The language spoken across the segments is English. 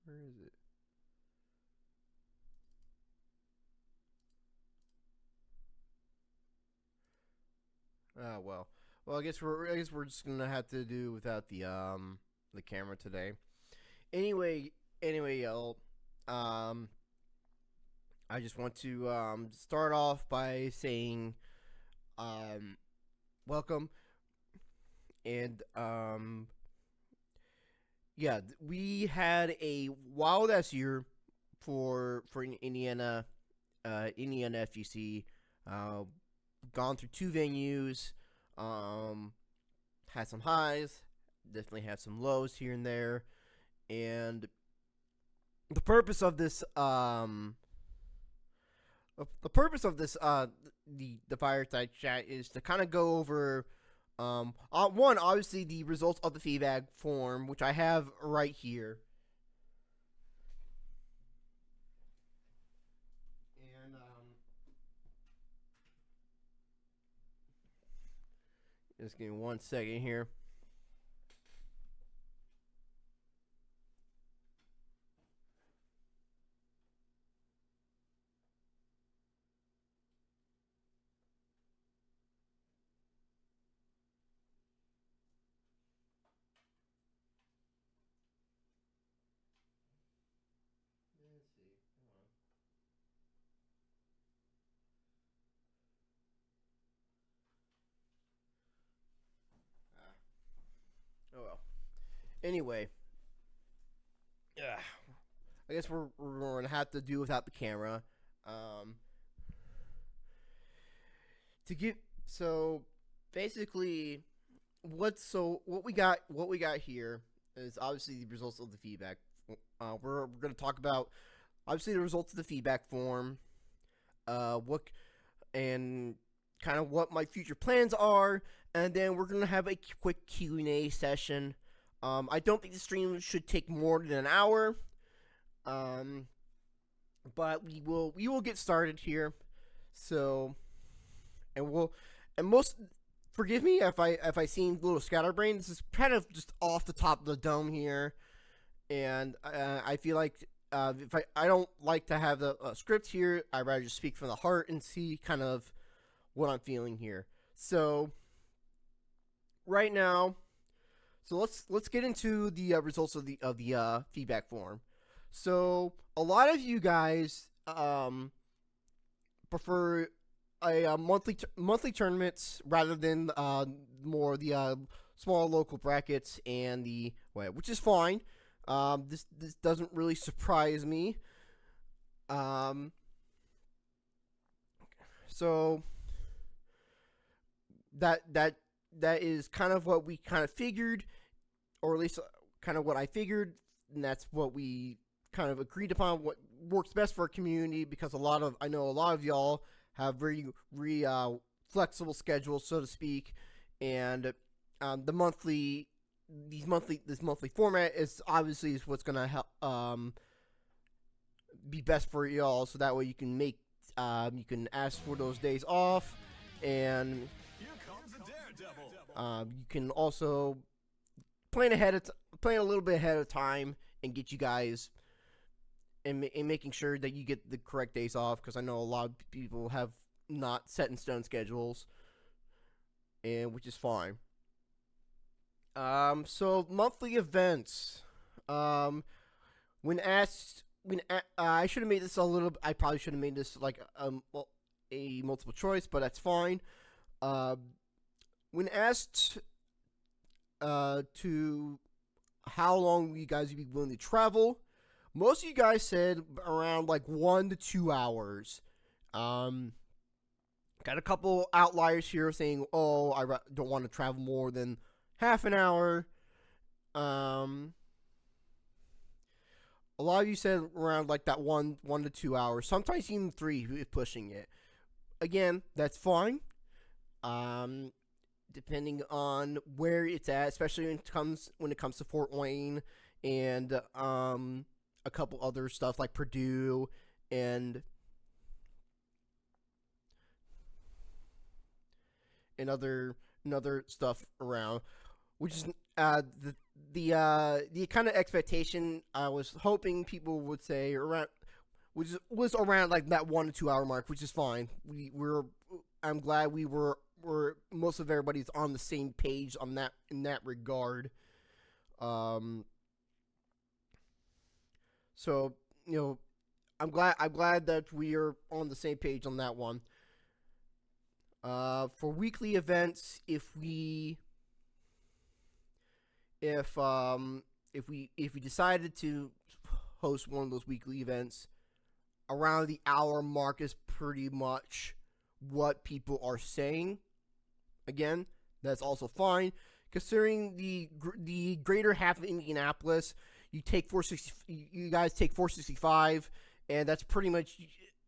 Where is it? Oh well. Well, I guess we're just gonna have to do without the camera today. Anyway, y'all. Um, I just want to start off by saying welcome and yeah, we had a wild ass year for Indiana FGC. Uh, Gone through two venues. Um, had some highs, definitely had some lows here and there, and the purpose of this the purpose of this the fireside chat is to kind of go over one, obviously the results of the feedback form, which I have right here. And just give me 1 second here. Let's see. Oh well. Anyway, yeah, I guess we're gonna have to do without the camera. Um, to get so basically what we got here is obviously the results of the feedback. We're going to talk about obviously the results of the feedback form, what and kind of what my future plans are, and then we're going to have a quick Q&A session. I don't think the stream should take more than an hour, um, but we will get started here. So and we'll and most forgive me if I seem a little scatterbrained. This is kind of just off the top of the dome here, and I feel like if I don't like to have the script here. I'd rather just speak from the heart and see kind of what I'm feeling here. So right now, so let's get into the results of the feedback form. So a lot of you guys prefer monthly tournaments rather than more the small local brackets and the way, which is fine. This doesn't really surprise me. Um, so that that that is kind of what we kind of figured, or at least kind of what I figured, and that's what we kind of agreed upon. What works best for our community, because I know a lot of y'all have very flexible schedules, so to speak, and the monthly this monthly format is obviously is what's gonna help be best for y'all, so that way you can ask for those days off, and you can also plan a little bit ahead of time and get you guys and making sure that you get the correct days off, because I know a lot of people have not set in stone schedules, and which is fine. So monthly events. Um, I should have made this a little. I probably should have made this like a multiple choice, but that's fine. Um, when asked to how long you guys would be willing to travel, most of you guys said around like 1 to 2 hours. Um, got a couple outliers here saying, "Oh, don't want to travel more than half an hour." Um, a lot of you said around like that 1 to 2 hours. Sometimes even three if pushing it. Again, that's fine. Um, Depending on where it's at, especially when it comes to Fort Wayne and a couple other stuff like Purdue and and other stuff around, which is the kind of expectation I was hoping people would say around was around like that 1 to 2 hour mark, which is fine. I'm glad we're most of everybody's on the same page on that in that regard. Um, so I'm glad that we are on the same page on that one. For weekly events, if we decided to host one of those weekly events, around the hour mark is pretty much what people are saying. Again, that's also fine, considering the greater half of Indianapolis. You guys take 465, and that's pretty much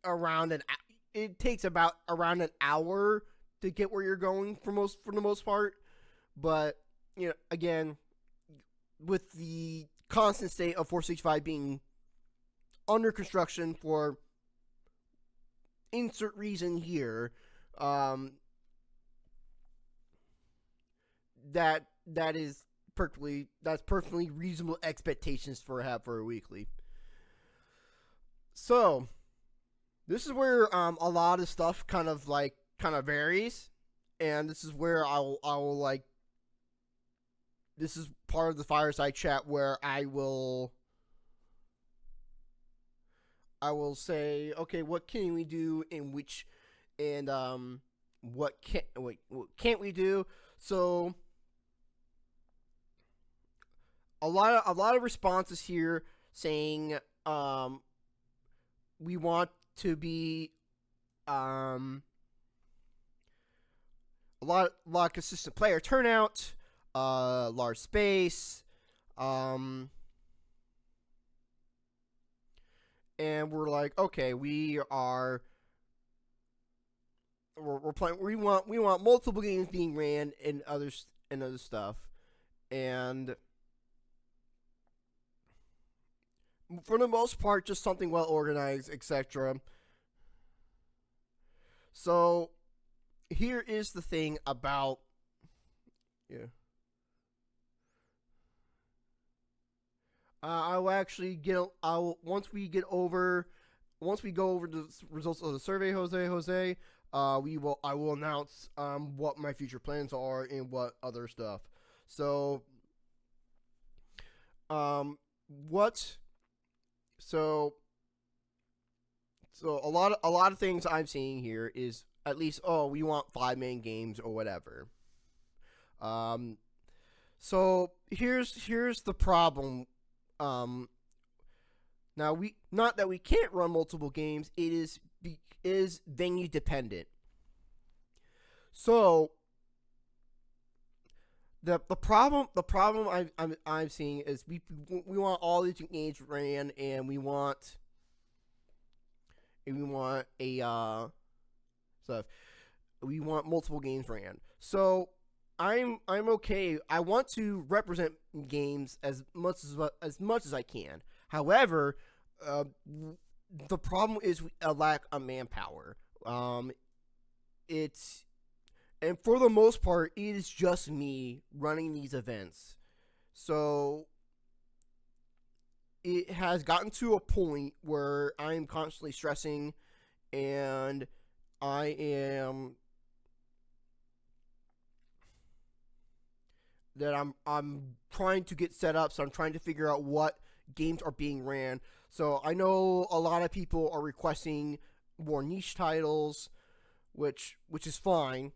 around an. It takes about around an hour to get where you're going for the most part. But again, with the constant state of 465 being under construction for insert reason here, that's perfectly reasonable expectations for a weekly. So this is where a lot of stuff kind of varies, and this is where I will like. This is part of the Fireside chat where I will say, okay, what can we do what can't we do? So a lot of responses here saying we want to be a lot of consistent player turnout, large space, and we're like, okay, we're playing. We want multiple games being ran and other stuff, and for the most part, just something well organized, etc. So here is the thing about I will actually once we go over the results of the survey, Jose. I will announce what my future plans are and what other stuff. So what so a lot of things I'm seeing here is at least, we want 5-man games or whatever. So here's the problem. Now not that we can't run multiple games, it is venue dependent. So the problem I'm seeing is we want all these games ran, and we want we want multiple games ran. So I'm okay. I want to represent games as much as I can. However, the problem is a lack of manpower. And for the most part, it is just me running these events. So it has gotten to a point where I am constantly stressing, and I am that I'm trying to get set up. So I'm trying to figure out what games are being ran. So I know a lot of people are requesting more niche titles, which is fine.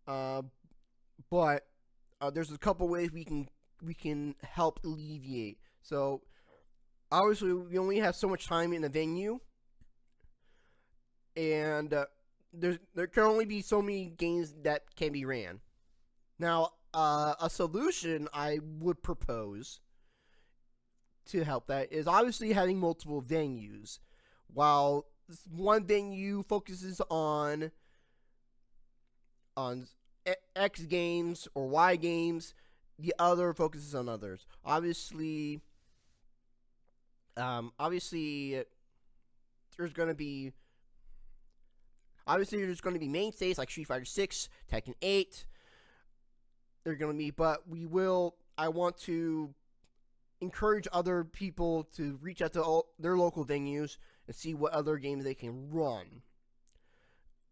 But there's a couple ways we can help alleviate. So obviously we only have so much time in a venue, and there can only be so many games that can be ran. Now, a solution I would propose to help that is obviously having multiple venues. While one venue focuses on X games or Y games, the other focuses on others. Obviously, there's going to be mainstays like Street Fighter 6, Tekken 8. They're going to be, but we will I want to encourage other people to reach out to their local venues and see what other games they can run.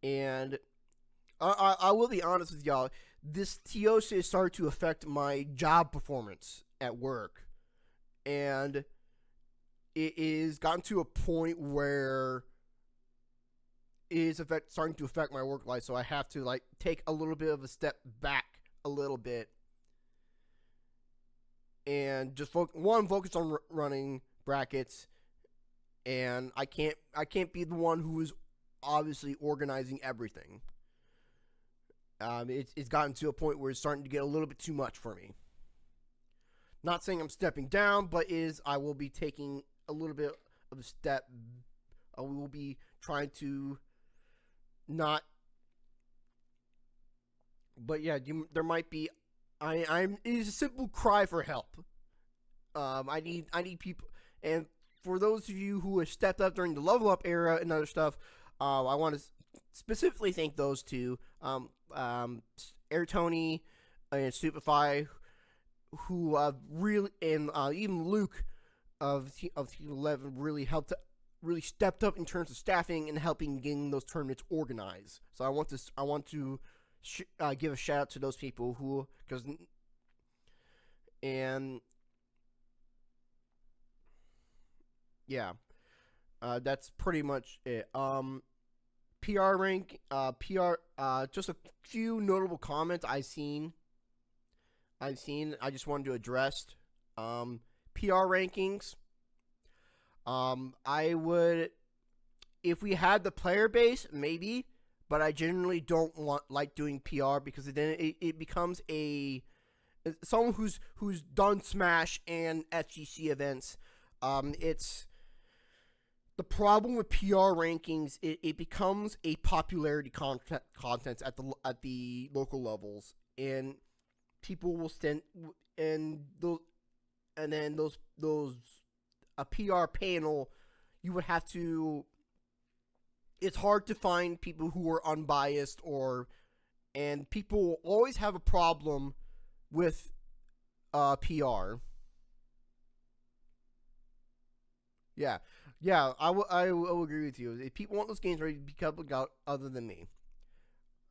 And I will be honest with y'all. This TOC has started to affect my job performance at work, and it is gotten to a point where it is starting to affect my work life. So I have to like take a little bit of a step back a little bit, and just focus on running brackets. And I can't be the one who is obviously organizing everything. It's gotten to a point where it's starting to get a little bit too much for me. Not saying I'm stepping down, but I will be taking a little bit of a step. We will be trying to not. But yeah, there might be. It is a simple cry for help. I need people, and for those of you who have stepped up during the level up era and other stuff, I want to specifically thank those two, Air Tony and Stupefy, who really, and even Luke of Team 11 really stepped up in terms of staffing and helping getting those tournaments organized. So I want to give a shout out to those people yeah, that's pretty much it. PR rank, just a few notable comments I've seen. I just wanted to address. PR rankings. I would, if we had the player base, maybe, but I generally don't like doing PR because then it becomes someone who's done Smash and FGC events. It's the problem with PR rankings. It becomes a popularity content at the local levels, and people will those a PR panel. You would have to. It's hard to find people who are unbiased, and people will always have a problem with PR. Yeah, I will agree with you. If people want those games ready to be public out other than me.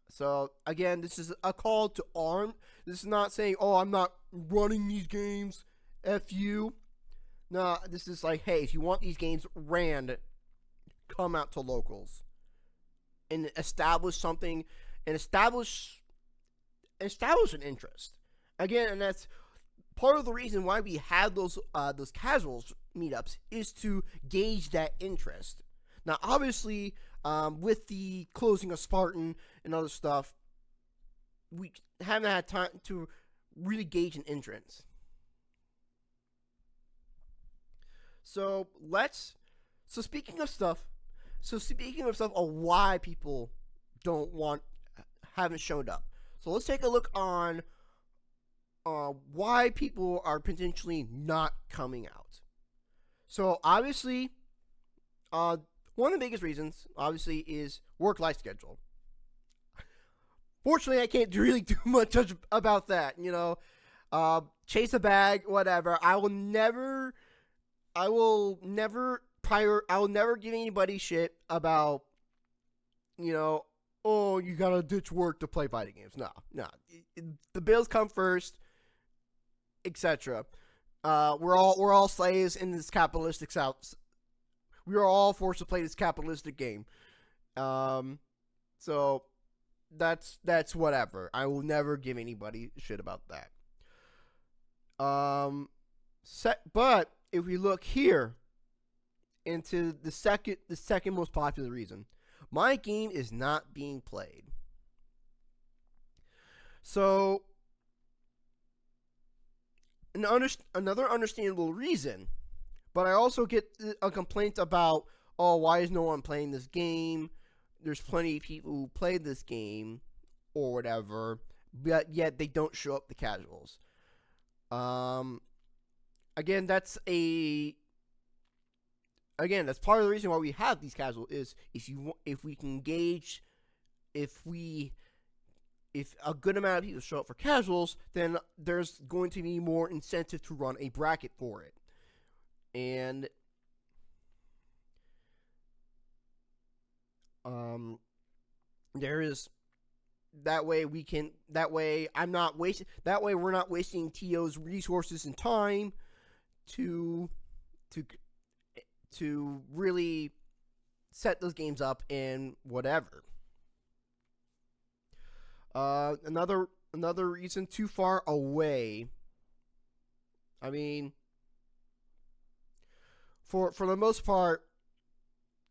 So, again, this is a call to arm. This is not saying, oh, I'm not running these games. F you. No, this is like, hey, if you want these games ran, come out to locals. And establish something, and establish an interest. Again, and that's part of the reason why we have those casuals meetups is to gauge that interest. Now, obviously, with the closing of Spartan and other stuff, we haven't had time to really gauge an interest. So speaking of stuff of why people haven't showed up. So let's take a look on why people are potentially not coming out. So obviously, one of the biggest reasons, obviously, is work-life schedule. Fortunately, I can't really do much about that. Chase a bag, whatever. I will never give anybody shit about, oh, you gotta ditch work to play fighting games. No. The bills come first, etc. We're all slaves in this capitalistic south. We are all forced to play this capitalistic game. So that's whatever. I will never give anybody shit about that. But if we look here into the second most popular reason, my game is not being played. So another understandable reason, but I also get a complaint about, oh, why is no one playing this game? There's plenty of people who play this game or whatever, but yet they don't show up the casuals. Again, that's part of the reason why we have these casuals is if we can gauge, if we if a good amount of people show up for casuals, then there's going to be more incentive to run a bracket for it. And there is that way we're not wasting TO's resources and time to really set those games up and whatever. Another reason, too far away. I mean, for the most part,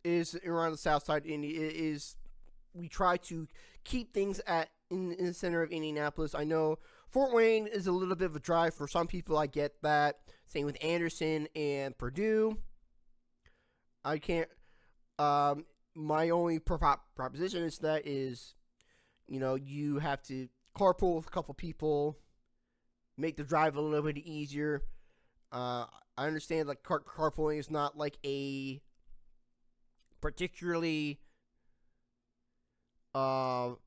is around the south side. We try to keep things in the center of Indianapolis. I know Fort Wayne is a little bit of a drive for some people. I get that. Same with Anderson and Purdue. I can't. My only proposition is, you have to carpool with a couple people, make the drive a little bit easier. I understand like carpooling is not like a particularly not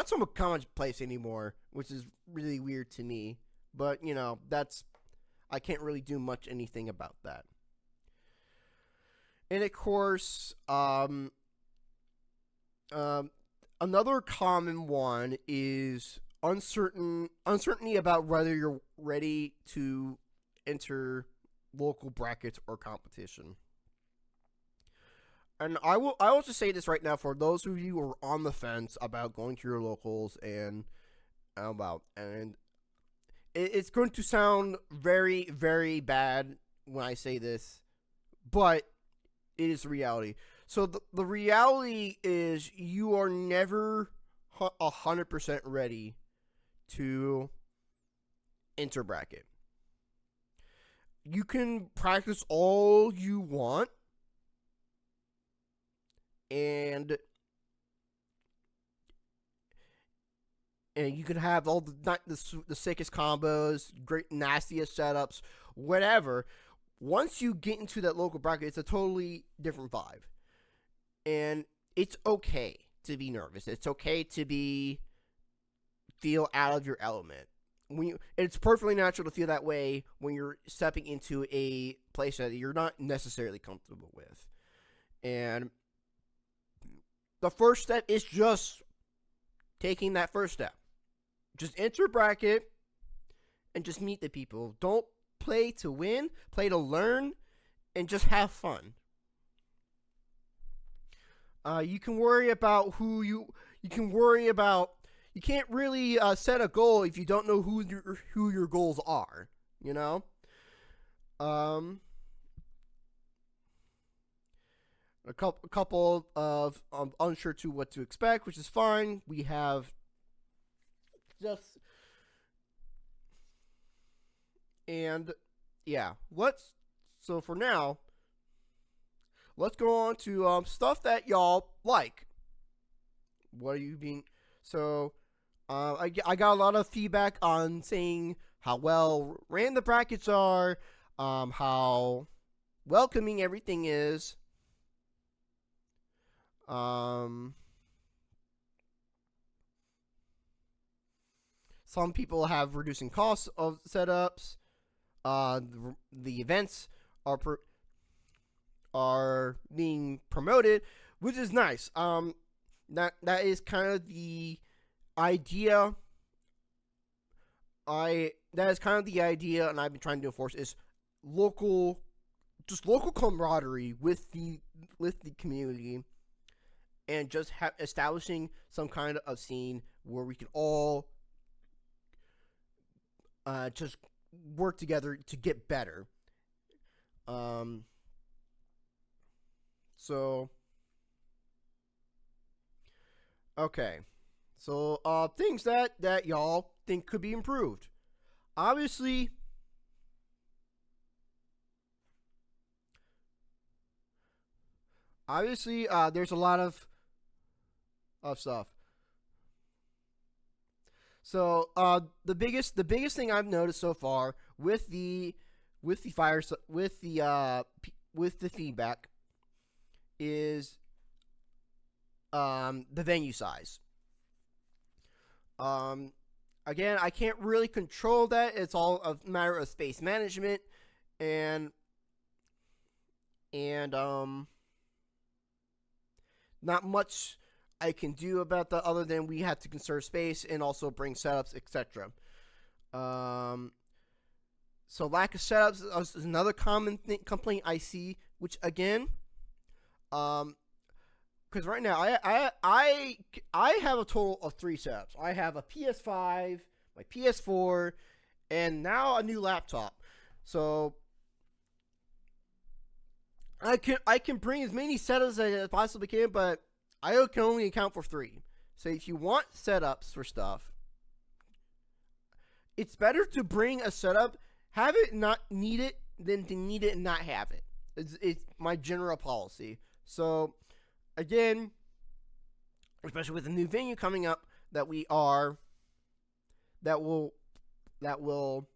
so common place anymore, which is really weird to me. But I can't really do much anything about that. And of course, another common one is uncertainty about whether you're ready to enter local brackets or competition. And I will just say this right now for those of you who are on the fence about going to your locals and it's going to sound very, very bad when I say this, but it is the reality. So the reality is you are never 100% ready to enter bracket. You can practice all you want, and you can have all the sickest combos, great nastiest setups, whatever. Once you get into that local bracket, it's a totally different vibe. And it's okay to be nervous. It's okay to feel out of your element. It's perfectly natural to feel that way when you're stepping into a place that you're not necessarily comfortable with. And the first step is just taking that first step. Just enter bracket and just meet the people. Don't play to win, play to learn, and just have fun. You can worry about you can't really set a goal if you don't know who your goals are, A couple of unsure to what to expect, which is fine. We have so for now, let's go on to stuff that y'all like. What are you being? So, I got a lot of feedback on saying how well ran the brackets are, how welcoming everything is. Some people have reducing costs of setups. The events are being promoted, which is nice. That is kind of the idea. And I've been trying to enforce is local camaraderie with the community, and just establishing some kind of scene where we can all just work together to get better. Okay. So, things that y'all think could be improved. Obviously, there's a lot of stuff. So, the biggest thing I've noticed so far with the feedback is the venue size. Um, Again, I can't really control that. It's all a matter of space management, and and not much I can do about that other than we have to conserve space and also bring setups, etc. Um, so lack of setups is another common complaint I see, which again, because right now I have a total of 3 setups. I have a PS5, my PS4, and now a new laptop. So I can bring as many setups as I possibly can, but I can only account for 3. So if you want setups for stuff, it's better to bring a setup, have it not need it, than to need it and not have it. It's my general policy. So again, especially with the new venue coming up that we are, that will that will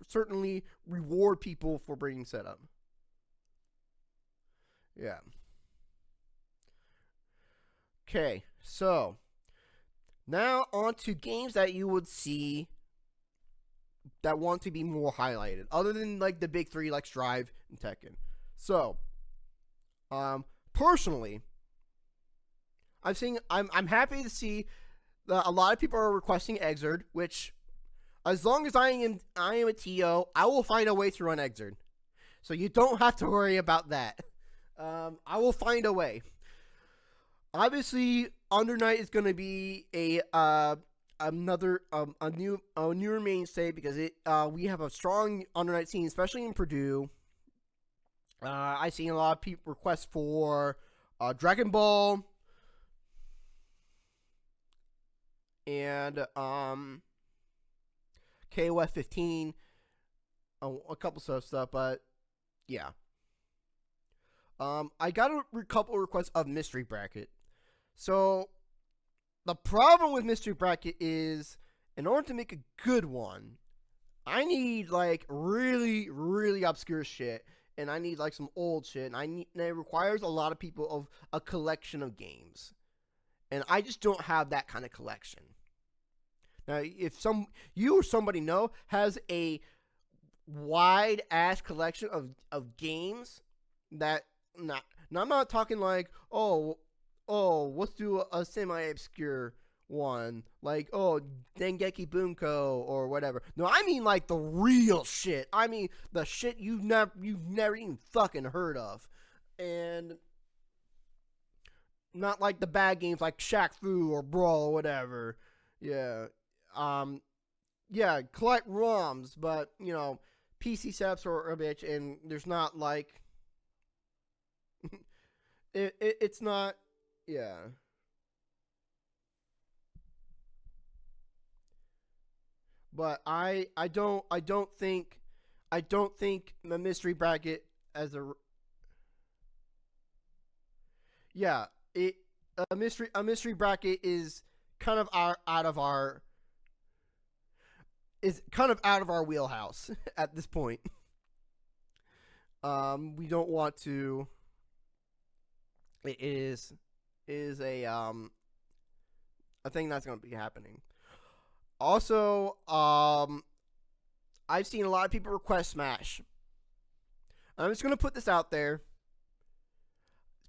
certainly reward people for bringing setup. Yeah. Okay, so now on to games that you would see that want to be more highlighted, other than like the big 3 like Strive and Tekken. So, personally, I'm happy to see that a lot of people are requesting Exerd, which, as long as I am a TO, I will find a way to run Exerd. So you don't have to worry about that. I will find a way. Obviously, Under Night is going to be a newer mainstay because we have a strong Under Night scene, especially in Purdue. I've seen a lot of people request for Dragon Ball and KOF 15, a couple of stuff, but yeah. I got a couple of requests of Mystery Bracket. So, the problem with Mystery Bracket is, in order to make a good one, I need, like, really, really obscure shit, and I need, like, some old shit, and it requires a lot of people of a collection of games. And I just don't have that kind of collection. Now, if you or somebody has a wide-ass collection of games that, now I'm not talking like, let's do a semi-obscure one, like, Dengeki Bunko or whatever. No, I mean like the real shit. I mean the shit you've never even fucking heard of, and not like the bad games like Shaq Fu or Brawl or whatever. Yeah, collect ROMs, but PC setups are a bitch, and there's not like it's not. Yeah. But I don't think the Mystery Bracket as a, yeah, it a mystery bracket is kind of out of our wheelhouse at this point. We don't want to. It is a thing that's going to be happening. Also, I've seen a lot of people request Smash. I'm just going to put this out there.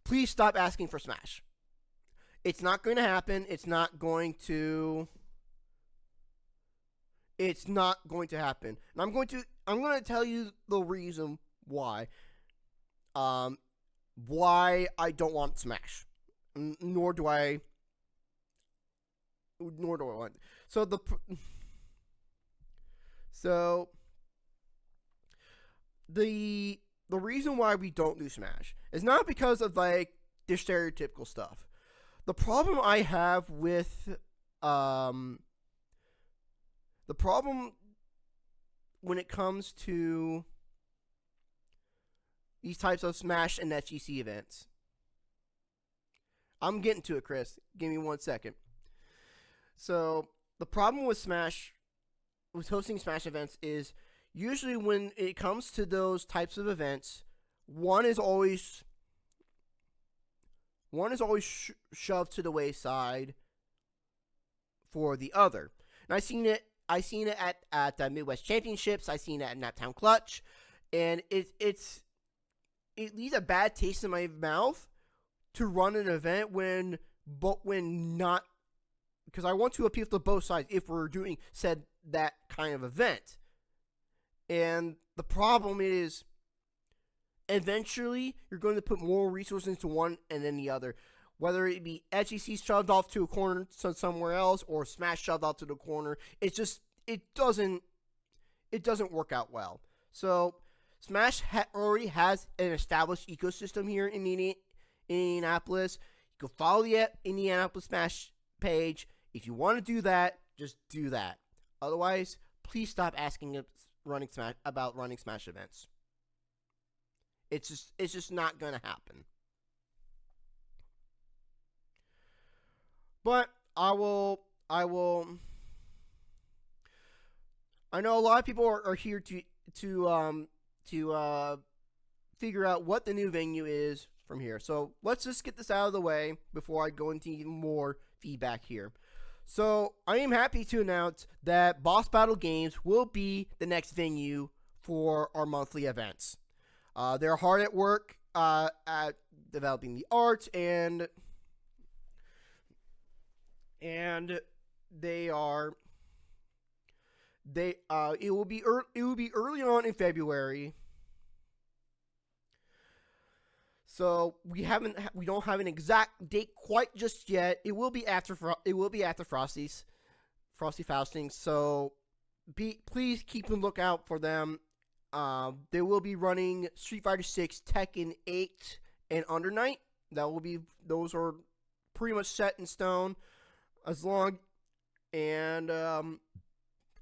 Please stop asking for Smash. It's not going to happen. It's not going to happen. And I'm going to tell you the reason why. Why I don't want Smash. Nor do I want. So the reason why we don't do Smash is not because of like the stereotypical stuff. The problem I have with the problem when it comes to these types of Smash and FGC events. I'm getting to it, Chris. Give me 1 second. So the problem with hosting Smash events is usually when it comes to those types of events, one is always one is always shoved to the wayside for the other. And I seen it at the Midwest Championships. I seen it at Naptown Clutch, and it leaves a bad taste in my mouth to run an event when not, because I want to appeal to both sides if we're doing that kind of event. And the problem is, eventually you're going to put more resources into one and then the other. Whether it be FGC shoved off to a corner somewhere else or Smash shoved off to the corner, it doesn't work out well. So Smash already has an established ecosystem here in Indianapolis. You can follow the Indianapolis Smash page. If you want to do that, just do that. Otherwise, please stop asking about running Smash events. It's just not going to happen. But I know a lot of people are here to figure out what the new venue is from here. So let's just get this out of the way before I go into even more feedback here. So I am happy to announce that Boss Battle Games will be the next venue for our monthly events. They're hard at work at developing the art, and it will be early on in February. So we don't have an exact date quite just yet. It will be after Frosty Fausting. So please keep a lookout for them. They will be running Street Fighter 6, Tekken 8, and Under Night. Those are pretty much set in stone.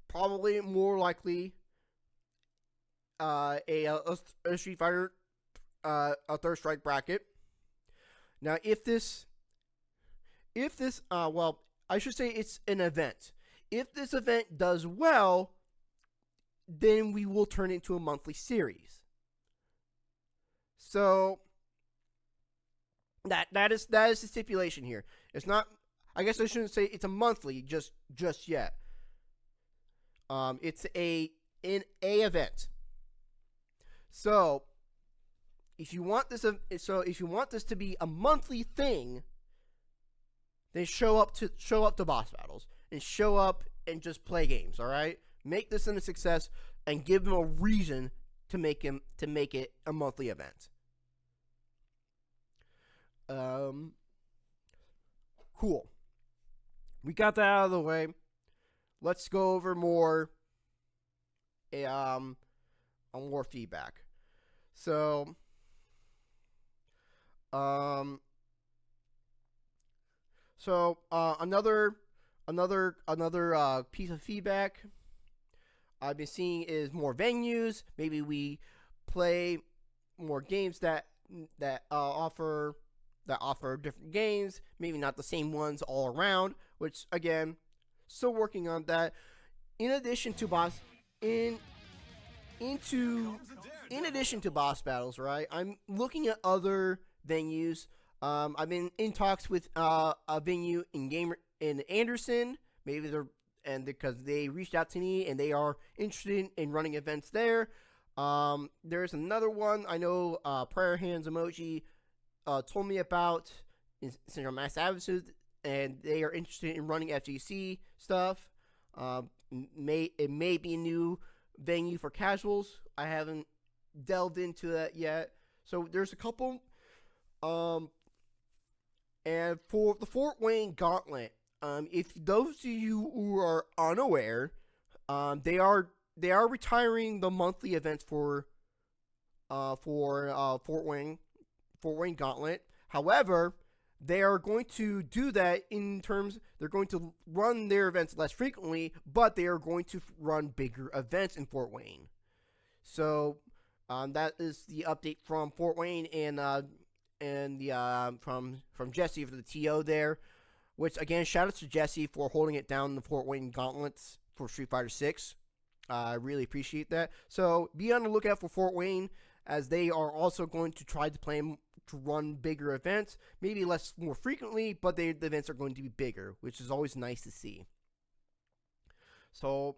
Probably more likely a Street Fighter a Third Strike bracket. Now, well, I should say it's an event. If this event does well, then we will turn it into a monthly series. So that is the stipulation here. It's not. I guess I shouldn't say it's a monthly just yet. It's an event. So if you want this to be a monthly thing, then show up to boss battles and show up and just play games. All right, make this a success and give them a reason to make it a monthly event. Cool. We got that out of the way. Let's go over more feedback. So another piece of feedback I've been seeing is more venues. Maybe we play more games that offer different games. Maybe not the same ones all around. Which again, still working on that. In addition to boss battles, right? I'm looking at other venues. I've been in talks with a venue in Anderson. Maybe because they reached out to me and they are interested in running events there. There's another one I know. Prayer Hands Emoji told me about in Central Mass Avenue, and they are interested in running FGC stuff. It may be a new venue for casuals. I haven't delved into that yet. So there's a couple. And for the Fort Wayne Gauntlet, if those of you who are unaware, they are retiring the monthly events for Fort Wayne Gauntlet. However, they are going to do that they're going to run their events less frequently, but they are going to run bigger events in Fort Wayne. So that is the update from Fort Wayne and the from Jesse for the TO there. Which again, shout out to Jesse for holding it down in the Fort Wayne Gauntlets for Street Fighter 6. I really appreciate that. So be on the lookout for Fort Wayne, as they are also going to try to run bigger events, maybe less more frequently, but the events are going to be bigger, which is always nice to see. So,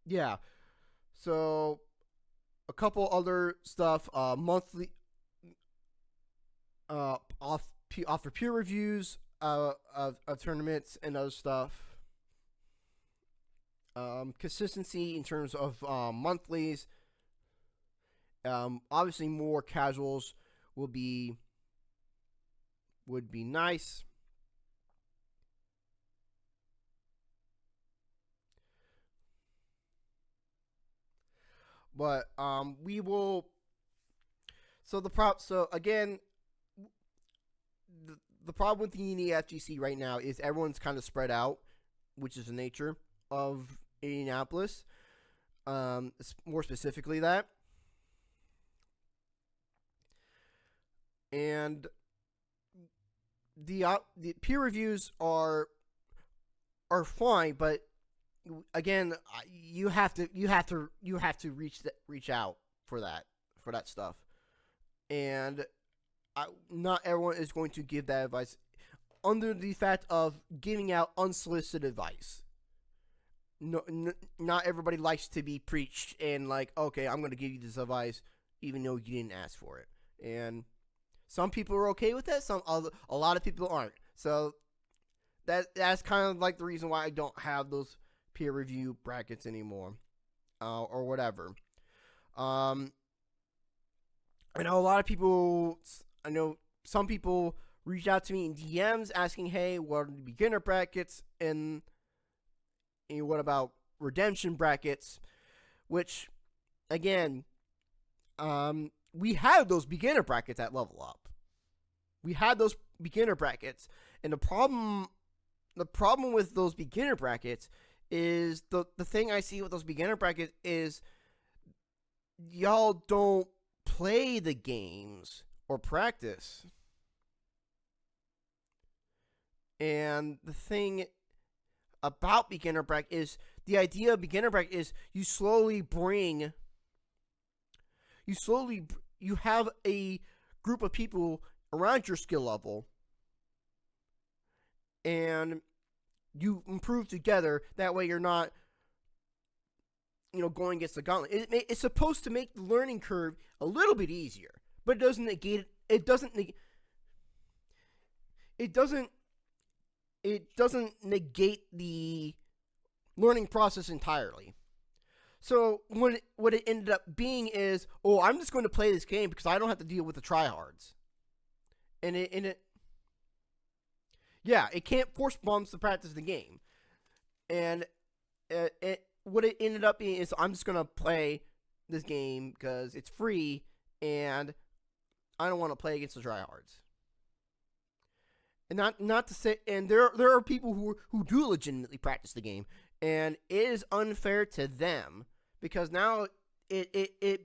yeah. So a couple other stuff. Monthly offer peer reviews of tournaments and other stuff. Consistency in terms of monthlies. Obviously, more casuals would be nice. But we will. So again, the problem with the FGC right now is everyone's kind of spread out, which is the nature of Indianapolis. More specifically that. And the peer reviews are fine, but again, you have to reach out for that stuff, and not everyone is going to give that advice under the fact of giving out unsolicited advice. No, not everybody likes to be preached and like, okay, I'm going to give you this advice even though you didn't ask for it, and some people are okay with that. A lot of people aren't. So that's kind of like the reason why I don't have those peer review brackets anymore, or whatever. I know a lot of people. I know some people reach out to me in DMs asking, "Hey, what are the beginner brackets and what about redemption brackets?" Which, again, we had those beginner brackets at Level Up. We had those beginner brackets, and the problem with those beginner brackets is the thing I see with those beginner brackets is y'all don't play the games or practice. And the thing about beginner bracket is the idea of beginner bracket is you have a group of people around your skill level and you improve together. That way you're not going against the gauntlet. It's supposed to make the learning curve a little bit easier, but it doesn't negate the learning process entirely. So what it ended up being is, I'm just going to play this game because I don't have to deal with the tryhards. And it can't force bumps to practice the game. And what it ended up being is, I'm just going to play this game because it's free and I don't want to play against the tryhards. And not to say, and there are people who do legitimately practice the game, and it is unfair to them because now it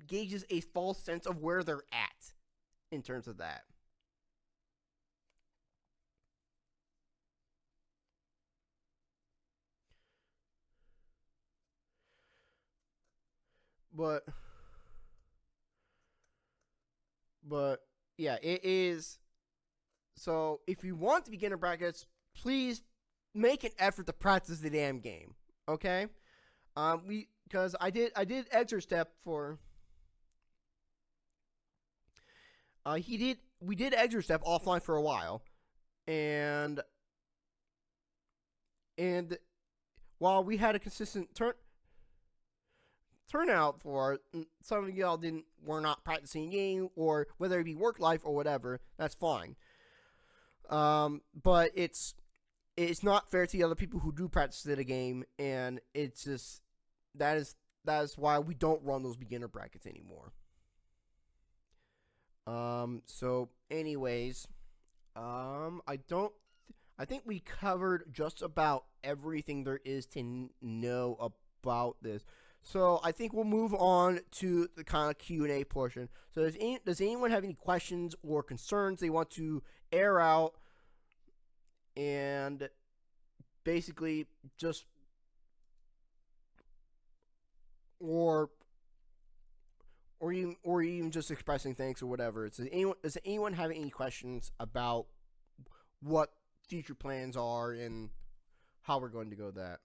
gauges a false sense of where they're at in terms of that. But yeah, it is. So if you want the beginner brackets, please make an effort to practice the damn game. Okay? Because I did extra step for. We did extra step offline for a while, and while we had a consistent turnout for it, some of y'all were not practicing game, or whether it be work life or whatever, that's fine. But it's not fair to the other people who do practice the game, and it's just that is why we don't run those beginner brackets anymore. So anyways, I think we covered just about everything there is to know about this. So I think we'll move on to the kind of Q&A portion. So does anyone have any questions or concerns they want to air out? And basically just or even just expressing thanks or whatever. Does anyone have any questions about what future plans are and how we're going to go that?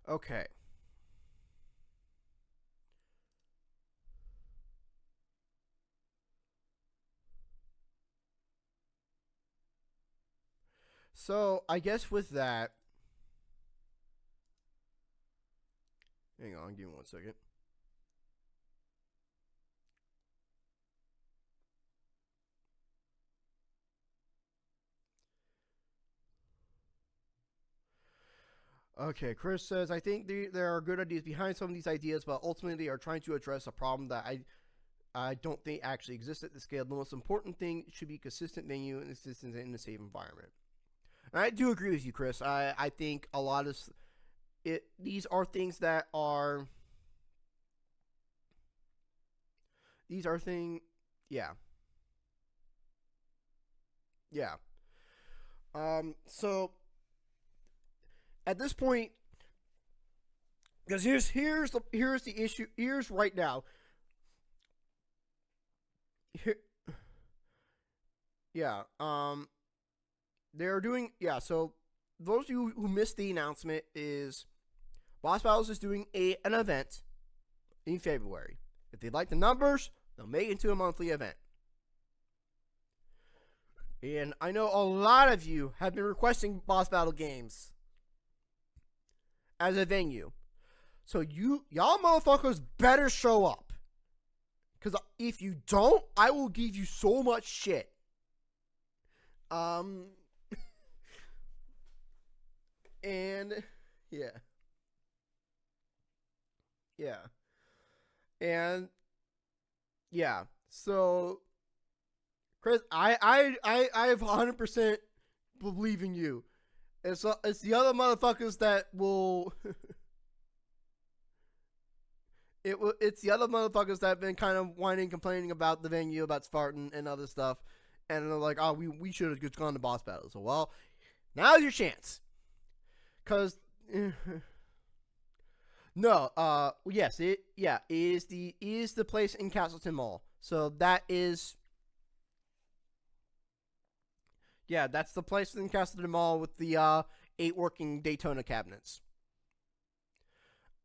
Okay. So I guess with that, hang on, give me 1 second. Okay, Chris says, I think there are good ideas behind some of these ideas, but ultimately they are trying to address a problem that I don't think actually exists at the scale. The most important thing should be consistent venue and consistency in a safe environment. And I do agree with you, Chris. I think a lot of these are things that are yeah. Yeah. So at this point, because here's the issue. Here's right now. Here, yeah. They're doing So those of you who missed the announcement is Boss Battles is doing an event in February. If they like the numbers, they'll make it into a monthly event. And I know a lot of you have been requesting Boss Battle games as a venue. So y'all motherfuckers better show up. Because if you don't, I will give you so much shit. And yeah. Yeah. And yeah. So Chris, I have 100% believe in you. It's the other motherfuckers that will it's the other motherfuckers that have been kind of whining, complaining about the venue, about Spartan and other stuff, and they're like, oh, we should have just gone to Boss Battle. So well, now's your chance. Cause no, yes, it is the place in Castleton Mall. So that is. Yeah, that's the place in Castleton Mall with the 8 working Daytona cabinets.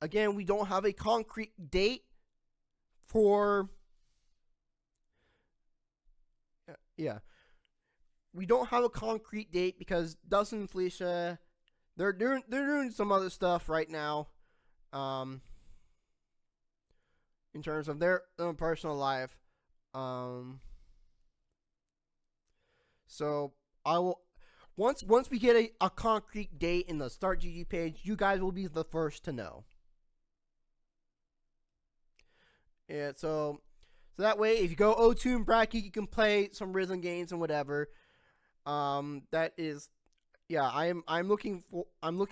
Again, we don't have a concrete date for. Yeah. We don't have a concrete date because Dustin and Felicia, they're doing some other stuff right now, in terms of their own personal life, So I will once we get a concrete date in the Start GG page, you guys will be the first to know. And so that way, if you go O2 and bracket, you can play some rhythm games and whatever. That is, yeah. I'm looking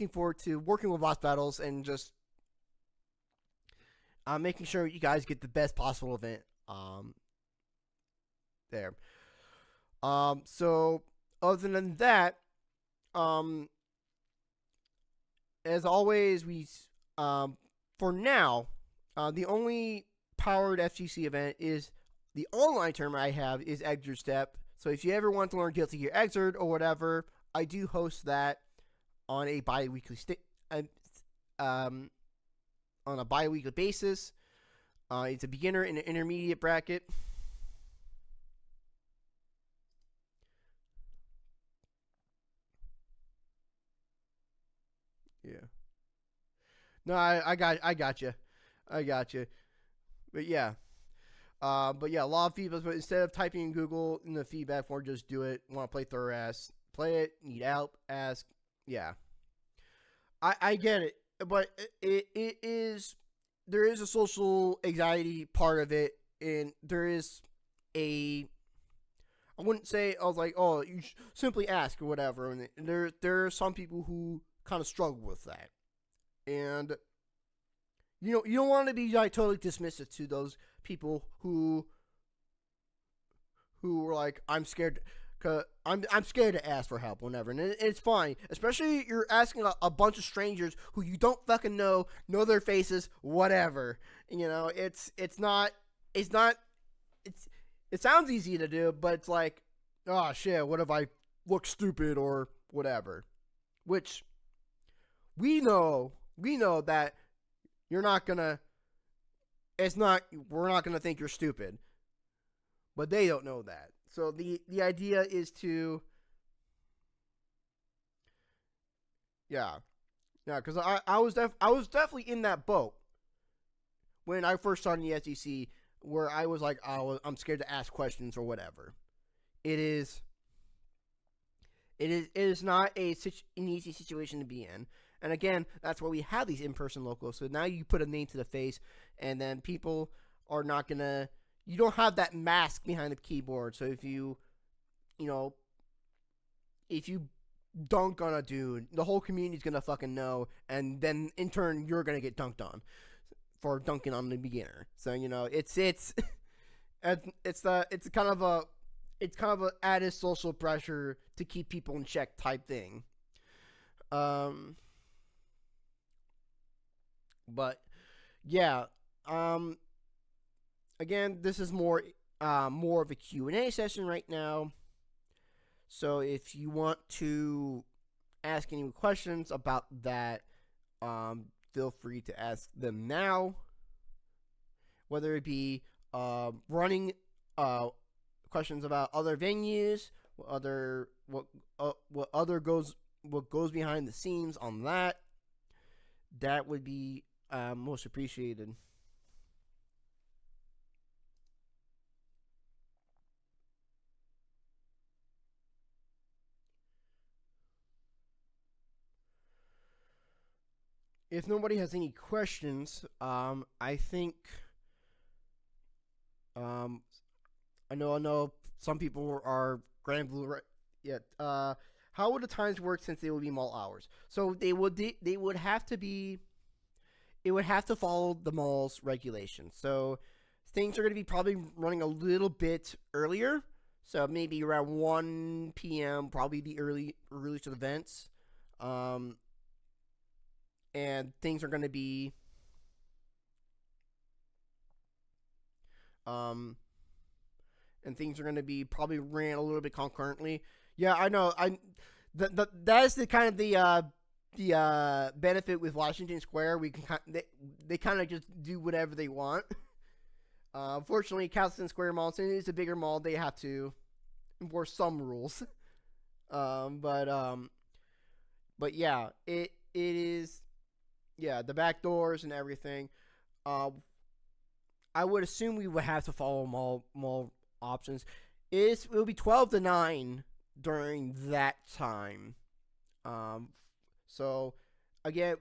forward to working with Boss Battles and just making sure you guys get the best possible event. There. So other than that, as always, for now, the only powered FGC event is the online tournament I have is Exert Step. So if you ever want to learn Guilty Gear Exert or whatever, I do host that on a bi-weekly on a bi-weekly basis. It's a beginner and an intermediate bracket. Yeah. No, I got you. But yeah. A lot of feedback. But instead of typing in Google in the feedback form, just do it. Want to play thorough ass? Play it. Need help? Ask. Yeah. I get it, but it is there is a social anxiety part of it, and there is a. I wouldn't say I was like, oh, you simply ask or whatever, and there are some people who kind of struggle with that, and you don't want to be like totally dismissive to those people who who were like, I'm scared. Cause I'm scared to ask for help whenever, and it's fine. Especially you're asking a bunch of strangers who you don't fucking know their faces, whatever. You know, it's not it sounds easy to do, but it's like, oh shit, what if I look stupid or whatever? Which we know that you're not gonna. It's not. We're not gonna think you're stupid, but they don't know that. So the idea is to, yeah, because I was definitely in that boat when I first started in the SEC, where I was like, I'm scared to ask questions or whatever. It is not an easy situation to be in. And again, that's why we have these in-person locals. So now you put a name to the face, and then people are not gonna. You don't have that mask behind the keyboard. So if you dunk on a dude, the whole community's gonna fucking know, and then in turn you're gonna get dunked on for dunking on the beginner. So it's kind of a added social pressure to keep people in check type thing. But yeah, again, this is more of a Q&A session right now. So if you want to ask any questions about that, feel free to ask them now. Whether it be running questions about other venues, what goes behind the scenes on that, that would be most appreciated. If nobody has any questions, I think I know some people are Grand Blue right yet. How would the times work since they would be mall hours? So they would have to be. It would have to follow the mall's regulations. So things are going to be probably running a little bit earlier. So maybe around 1 p.m. Probably the earliest events. And things are going to be probably ran a little bit concurrently. Yeah, I know. That's the kind of the benefit with Washington Square. We can they kind of just do whatever they want. Fortunately, Castleton Square Mall, since it's a bigger mall, they have to enforce some rules. But yeah, it is. Yeah, the back doors and everything. I would assume we would have to follow mall options. It will be 12 to 9 during that time. So again,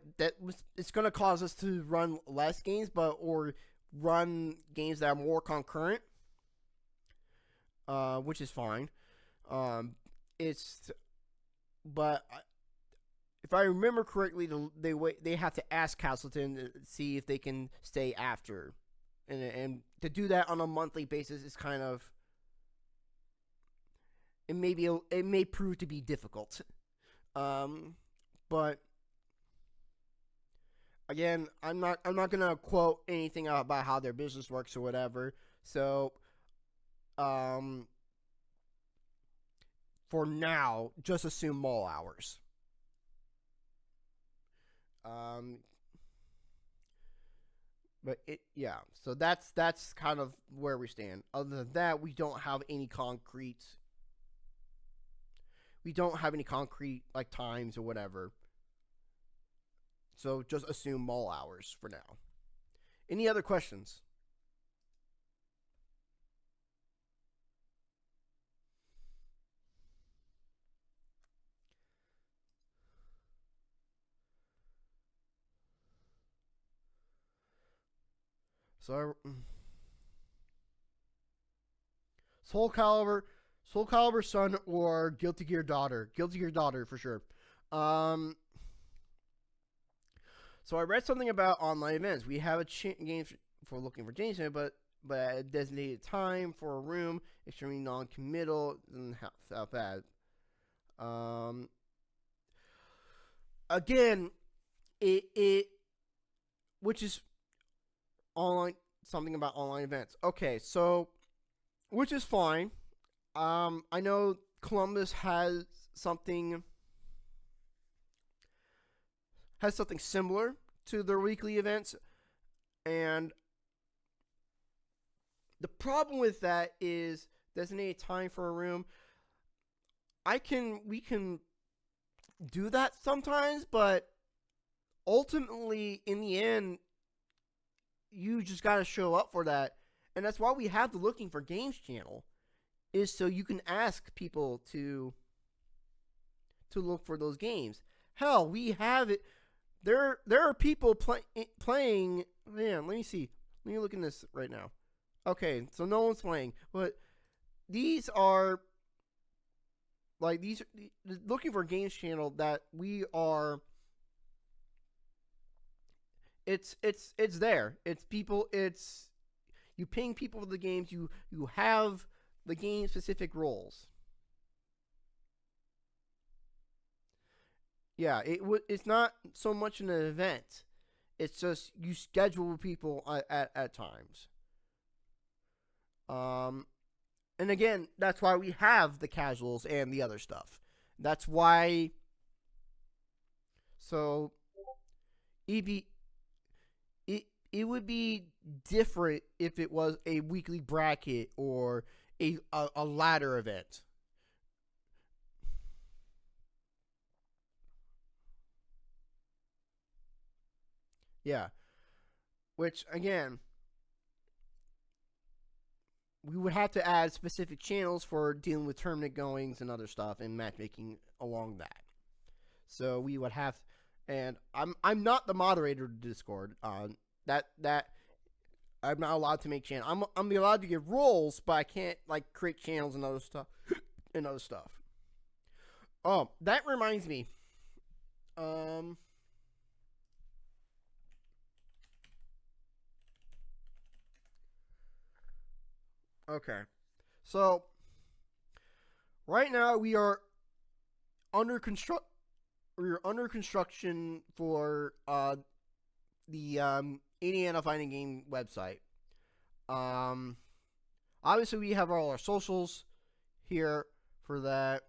it's going to cause us to run less games, or run games that are more concurrent, which is fine. But if I remember correctly, they have to ask Castleton to see if they can stay after, and to do that on a monthly basis is kind of it may prove to be difficult. But again, I'm not gonna quote anything about how their business works or whatever. So, for now, just assume mall hours. But so that's kind of where we stand. Other than that, we don't have any concrete like times or whatever. So just assume mall hours for now. Any other questions? So Soul Calibur Son or Guilty Gear Daughter. Guilty Gear Daughter for sure. So I read something about online events. We have a game for looking for James, but but at a designated time for a room, extremely non-committal, doesn't have that bad. Um, Again, it which is online something about online events. Okay, so which is fine. I know Columbus something has something similar to their weekly events, and the problem with that is designated time for a room. We can do that sometimes, but ultimately, in the end, you just got to show up for that, and that's why we have the Looking for Games channel, is so you can ask people to look for those games. Hell, we have it. There are people playing. Man, let me see. Let me look in this right now. Okay, so no one's playing, but these are like these Looking for Games channel that we are. It's there. It's people. It's you ping people for the games. You have the game specific roles. Yeah, it's not so much an event. It's just you schedule people at times. Um, and again, that's why we have the casuals and the other stuff. That's why. So, EB, it would be different if it was a weekly bracket or a ladder event. Yeah, which again, we would have to add specific channels for dealing with tournament goings and other stuff and matchmaking along that. So we would have, and I'm not the moderator of Discord. That I'm not allowed to make channels. I'm allowed to give roles, but I can't like create channels and other stuff and other stuff. Oh, that reminds me. Um. Okay. So right now under construct. We are under construction for the Indiana Fighting Game website. Um, Obviously, we have all our socials here for that.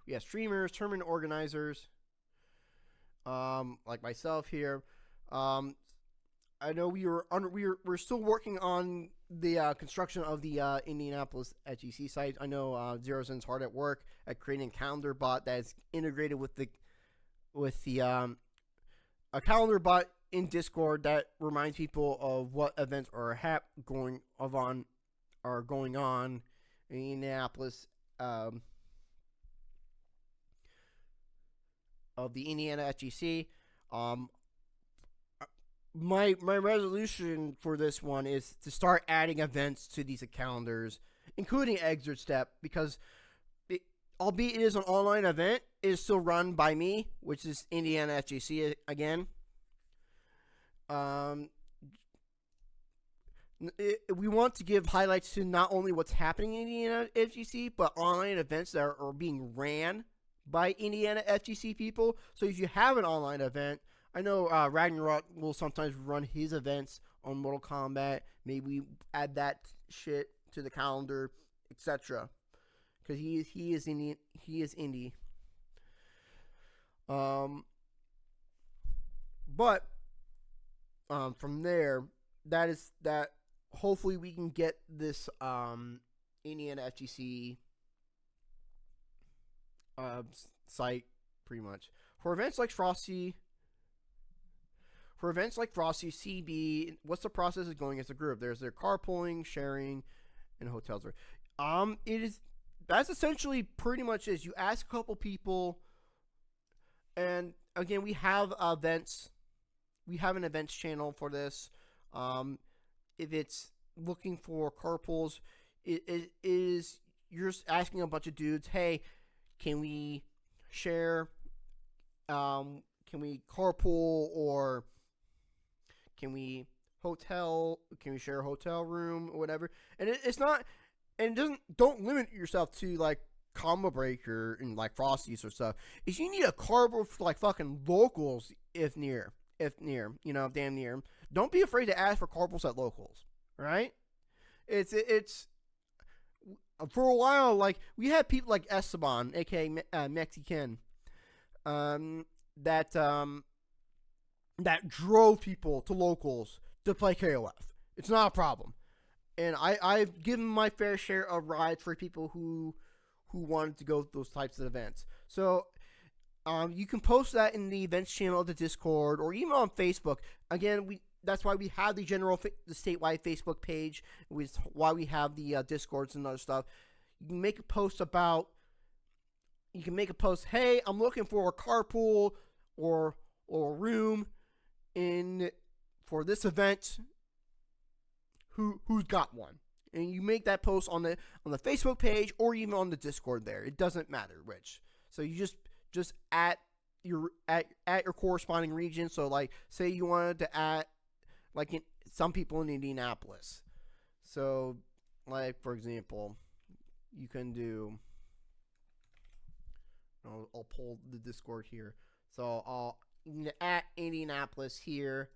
We have streamers, tournament organizers, like myself here. Um, I know we're still working on the construction of the Indianapolis FGC site. I know Zero Zen's hard at work at creating a calendar bot that is integrated with the a calendar bot in Discord that reminds people of what events are going on in Indianapolis, of the Indiana FGC. Um, my resolution for this one is to start adding events to these calendars, including Exit Step, because albeit it is an online event, it is still run by me, which is Indiana FGC again. Um, we want to give highlights to not only what's happening in Indiana FGC, but online events that are being ran by Indiana FGC people. So if you have an online event, I know Ragnarok will sometimes run his events on Mortal Kombat. Maybe add that shit to the calendar, etc. Because he is indie. Um, but from there, that. Hopefully, we can get this Indiana FGC site pretty much for events like Frosty. For events like Frosty, CB, what's the process of going as a group? There's their carpooling, sharing, and hotels. It is that's essentially pretty much is you ask a couple people, and again we have events. We have an events channel for this. If it's looking for carpools, it is you're just asking a bunch of dudes, hey, can we share? Can we carpool, or can we Can we share a hotel room or whatever? And it's not, and it doesn't. Don't limit yourself to like Combo Breaker and like Frosties or stuff. If you need a carpool for like fucking locals, if near, damn near, don't be afraid to ask for carpools at locals, right? It's for a while, like we had people like Esteban, aka Mexican, that that drove people to locals to play KOF. It's not a problem, and I've given my fair share of rides for people who wanted to go to those types of events. So you can post that in the events channel of the Discord or even on Facebook. Again, that's why we have the the statewide Facebook page. Which why we have the Discords and other stuff. You can make a post about. You can make a post. Hey, I'm looking for a carpool or a room for this event. Who's got one? And you make that post on the Facebook page or even on the Discord there. It doesn't matter which. So you just at your corresponding region. So like say you wanted to add like some people in Indianapolis. So like for example, you can do. I'll pull the Discord here. So I'll at Indianapolis here,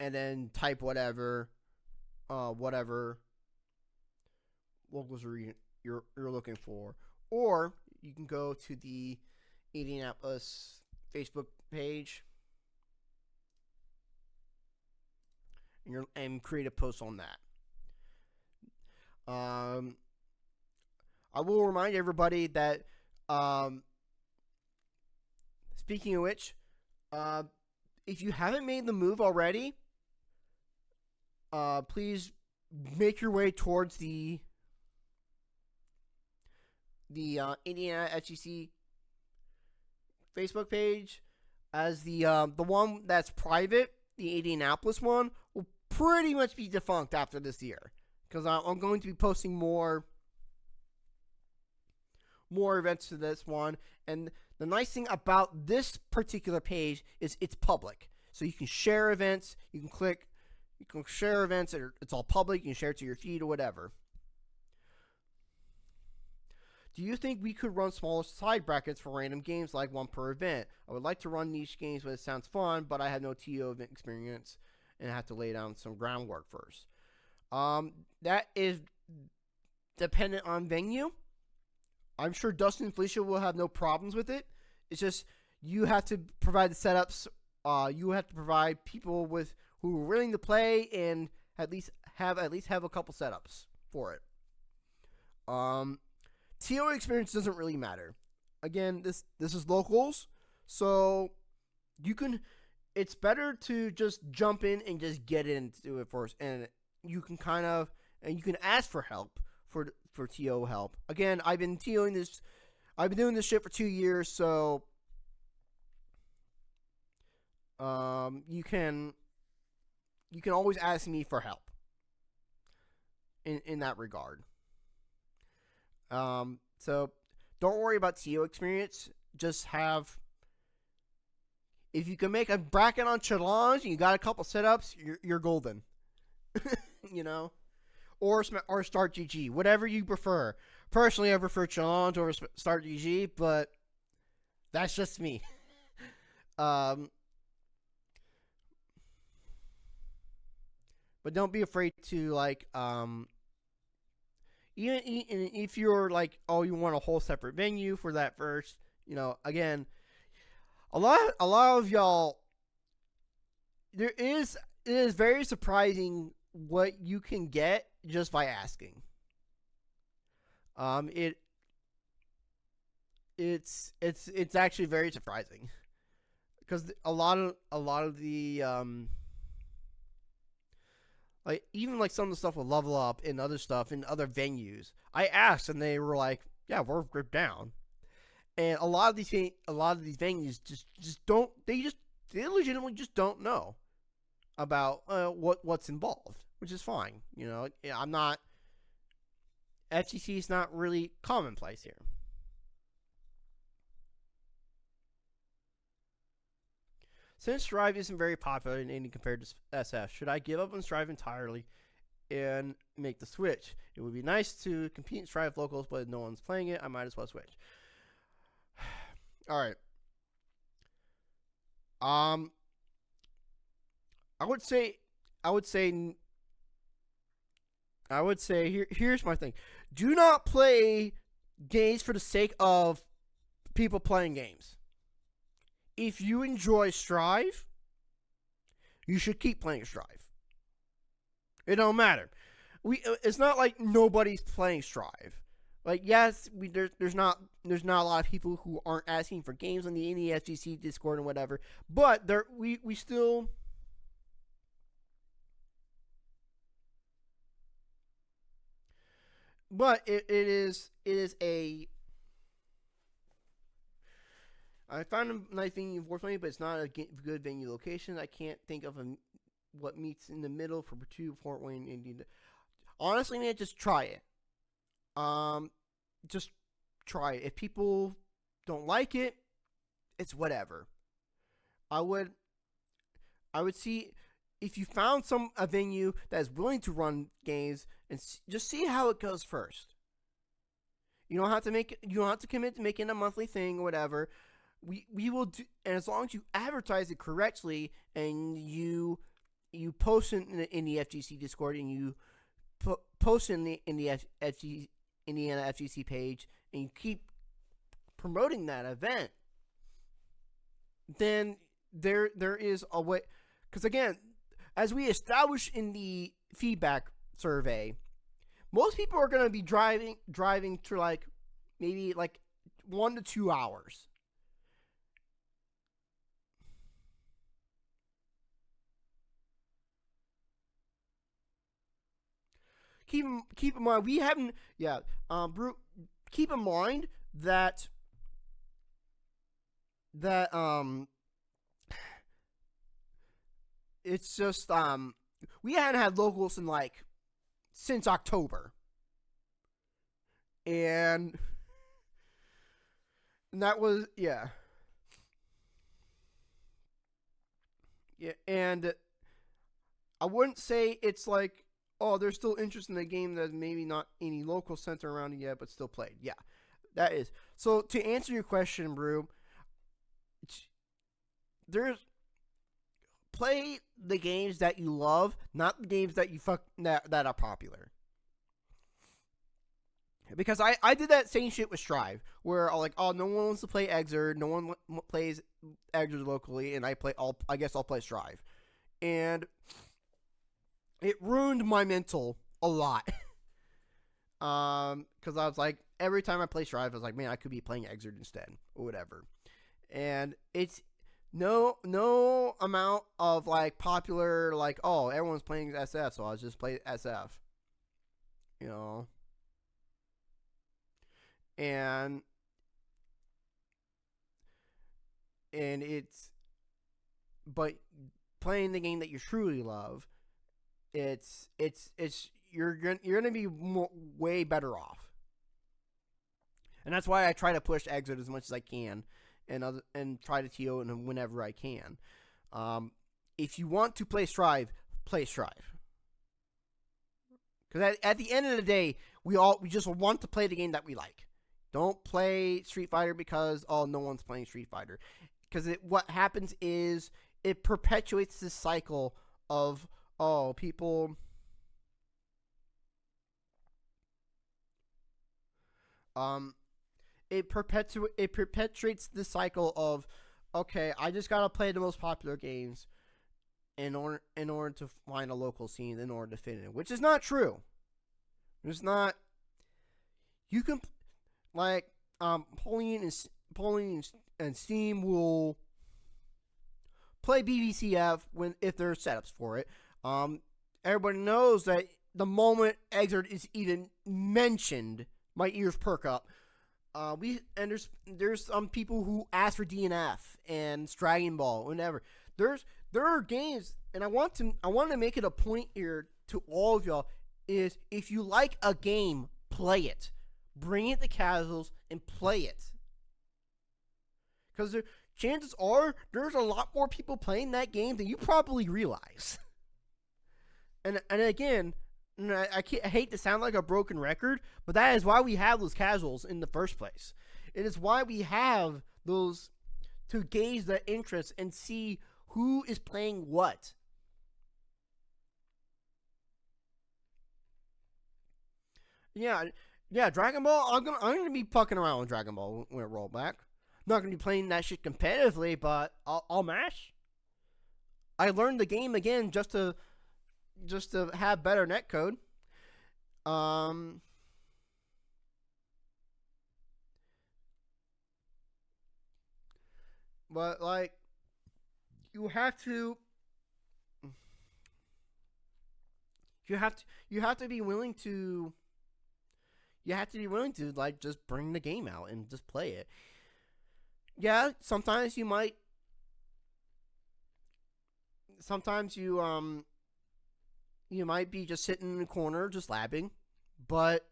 and then type whatever locals you're looking for, or you can go to the Indianapolis Facebook page and create a post on that. I will remind everybody that speaking of which, if you haven't made the move already, please make your way towards the Indiana FGC Facebook page, as the one that's private, the Indianapolis one, will pretty much be defunct after this year, because I'm going to be posting more events to this one. And the nice thing about this particular page is it's public, so you can share events. You can share events. It's all public. You can share it to your feed or whatever. Do you think we could run smaller side brackets for random games, like one per event? I would like to run niche games, but it sounds fun, but I have no TO event experience and I have to lay down some groundwork first. That is dependent on venue. I'm sure Dustin and Felicia will have no problems with it. It's just you have to provide the setups. You have to provide people who are willing to play and at least have a couple setups for it. TO experience doesn't really matter. Again, this is locals, so you can. It's better to just jump in and just get into it first, and you can ask for help for TO help. Again, I've been doing this shit for 2 years, so you can always ask me for help in that regard. So don't worry about TO experience. Just if you can make a bracket on challenge and you got a couple setups, you're golden. You know, or start GG, whatever you prefer. Personally, I prefer challenge over start GG, but that's just me. But don't be afraid to even if you're like, oh, you want a whole separate venue for that first, again, a lot of y'all, it is very surprising what you can get just by asking. It's actually very surprising, because a lot of the like even like some of the stuff with Level Up and other stuff in other venues, I asked and they were like, yeah, we're down. And a lot of these venues just don't, they legitimately just don't know about what's involved, which is fine. I'm not, FGC is not really commonplace here. Since Strive isn't very popular in Indie compared to SF, should I give up on Strive entirely and make the switch? It would be nice to compete in Strive locals, but if no one's playing it, I might as well switch. All right. I would say here's my thing. Do not play games for the sake of people playing games. If you enjoy Strive, you should keep playing Strive. It don't matter. It's not like nobody's playing Strive. Like, yes, there's not a lot of people who aren't asking for games on the Indie FGC Discord and whatever, but we still. But it is a. I found a nice venue for playing, but it's not a good venue location. I can't think of what meets in the middle for Fort Wayne, Indiana. Honestly, man, just try it. Just try it. If people don't like it, it's whatever. I would see if you found a venue that is willing to run games and just see how it goes first. You don't have to commit to making a monthly thing or whatever. We will do, and as long as you advertise it correctly and you post in the FGC Discord and you post in the Indiana FGC page and you keep promoting that event, then there is a way. Because again, as we established in the feedback survey, most people are going to be driving to like maybe like 1 to 2 hours. Keep in mind we haven't keep in mind that it's just we hadn't had locals in like since October, and that was and I wouldn't say it's like, oh, there's still interest in the game that's maybe not any local center around it yet, but still played. Yeah, that is. So to answer your question, Brew, play the games that you love, not the games that that are popular. Because I did that same shit with Strive, where I'm like, oh, no one wants to play Exerd, no one plays Exerd locally, and I guess I'll play Strive, and it ruined my mental a lot. Because I was like, every time I play Strive, I was like, man, I could be playing Exerd instead, or whatever. And it's no amount of like popular, like, oh, everyone's playing SF, so I'll just play SF. You know? And it's, but playing the game that you truly love, you're gonna be way better off, and that's why I try to push Exit as much as I can, and try to TO whenever I can. If you want to play Strive, play Strive, because at the end of the day, we just want to play the game that we like. Don't play Street Fighter because no one's playing Street Fighter, because what happens is it perpetuates this cycle of people. It perpetuates the cycle of, okay, I just gotta play the most popular games in order to find a local scene, in order to fit in, which is not true. It's not. You can like Pauline and Steam will play BBCF if there's setups for it. Everybody knows that the moment Exert is even mentioned, my ears perk up. There's some people who ask for DNF and Dragon Ball, whatever. There are games, and I want to make it a point here to all of y'all, is if you like a game, play it. Bring it to casuals and play it. Because chances are there's a lot more people playing that game than you probably realize. And again, I hate to sound like a broken record, but that is why we have those casuals in the first place. It is why we have those to gauge the interest and see who is playing what. Yeah, Dragon Ball. I'm gonna be fucking around with Dragon Ball when it roll back. Not gonna be playing that shit competitively, but I'll mash. I learned the game again just to have better netcode. But like, you have to be willing to like just bring the game out and just play it. Yeah, sometimes you might you might be just sitting in the corner just labbing, but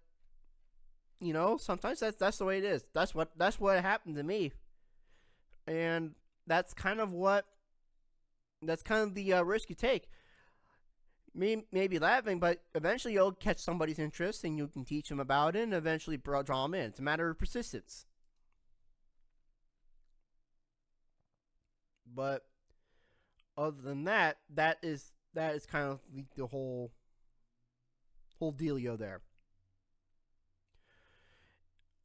sometimes that's the way it is. That's what happened to me, and that's kind of the risk you take. Maybe labbing, but eventually you'll catch somebody's interest and you can teach them about it and eventually draw them in. It's a matter of persistence. But other than that, that is kind of the whole dealio there.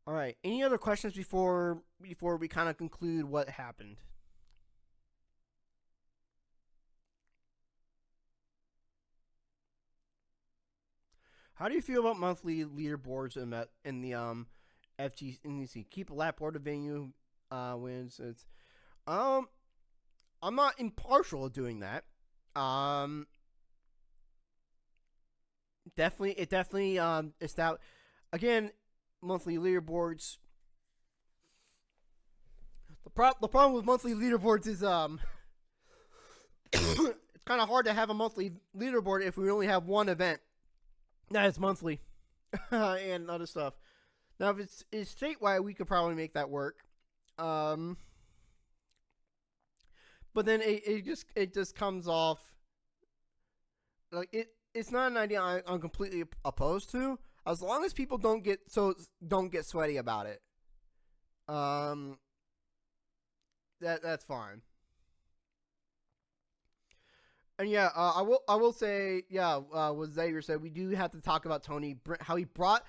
All right. Any other questions before we kind of conclude what happened? How do you feel about monthly leaderboards in the FGC? Keep a lap order venue wins. It's I'm not impartial at doing that. Definitely it's that again, monthly leaderboards. The problem with monthly leaderboards is it's kind of hard to have a monthly leaderboard if we only have one event that is monthly and other stuff. Now, if it's statewide, we could probably make that work. But then it just comes off like it's not an idea I'm completely opposed to, as long as people don't get sweaty about it. That's fine. And yeah, I will say, yeah, what Xavier said, we do have to talk about Tony, how he brought.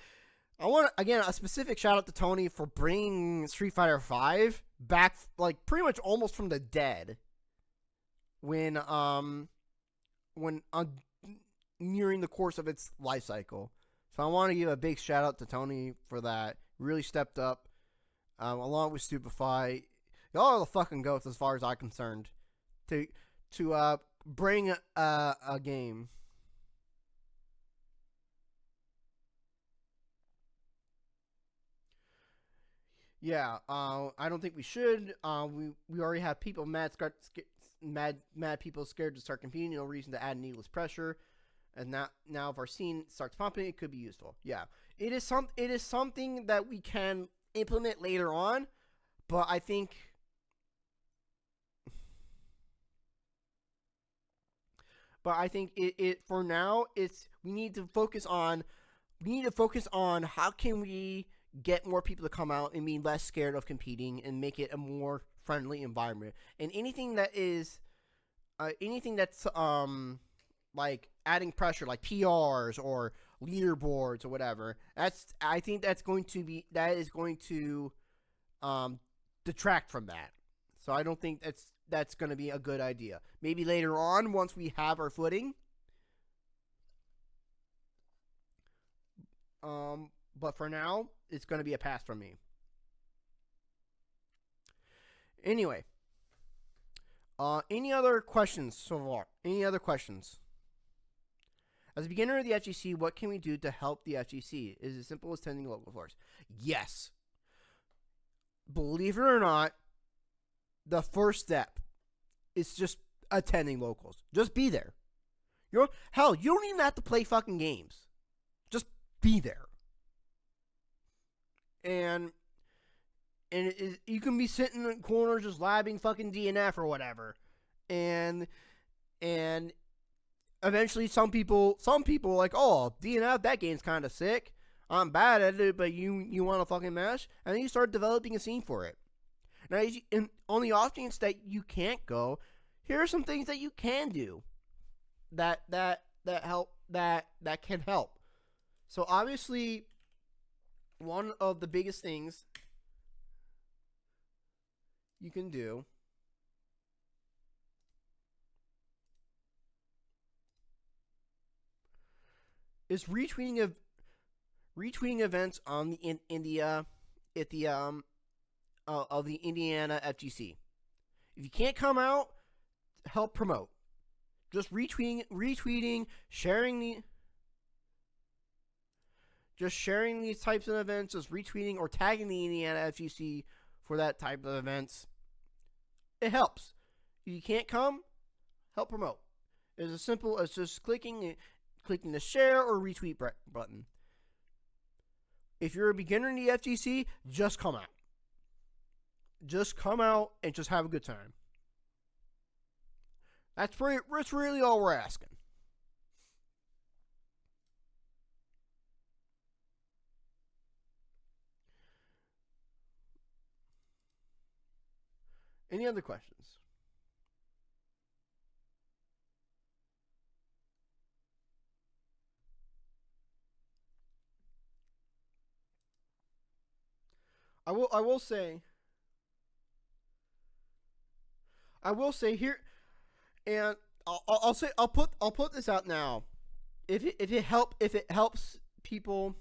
I want again a specific shout out to Tony for bringing Street Fighter V back, like pretty much almost from the dead. When nearing the course of its life cycle, so I want to give a big shout out to Tony for that. Really stepped up, along with Stupefy. Y'all are the fucking goats as far as I'm concerned. To bring a game. Yeah, I don't think we should. We already have people mad people scared to start competing. No reason to add needless pressure. And now if our scene starts pumping, it could be useful. Yeah, it is something that we can implement later on, but I think. But I think it for now we need to focus on how can we get more people to come out and be less scared of competing and make it a more friendly environment. And anything that's like adding pressure, like PRs or leaderboards or whatever, I think that is going to detract from that. So I don't think that's going to be a good idea. Maybe later on, once we have our footing. But for now, it's going to be a pass from me. Anyway, any other questions so far? Any other questions? As a beginner of the FGC, what can we do to help the FGC? Is it as simple as attending local floors? Yes. Believe it or not, the first step is just attending locals. Just be there. You don't even have to play fucking games. Just be there. and you can be sitting in the corner just labbing fucking DNF or whatever, and and eventually some people like, oh, DNF, that game's kind of sick. I'm bad at it, but you want to fucking mesh, and then you start developing a scene for it. Now, on the off chance that you can't go, here are some things that you can do that can help. So obviously, one of the biggest things you can do is retweeting events on the of the Indiana FGC. If you can't come out, help promote. Just retweeting, sharing these types of events, just retweeting or tagging the Indiana FGC for that type of events. It helps. If you can't come, help promote. It's as simple as just clicking the share or retweet button. If you're a beginner in the FGC, just come out. Just come out and just have a good time. That's really all we're asking. Any other questions? I will say here, and I'll put this out now. If it helps people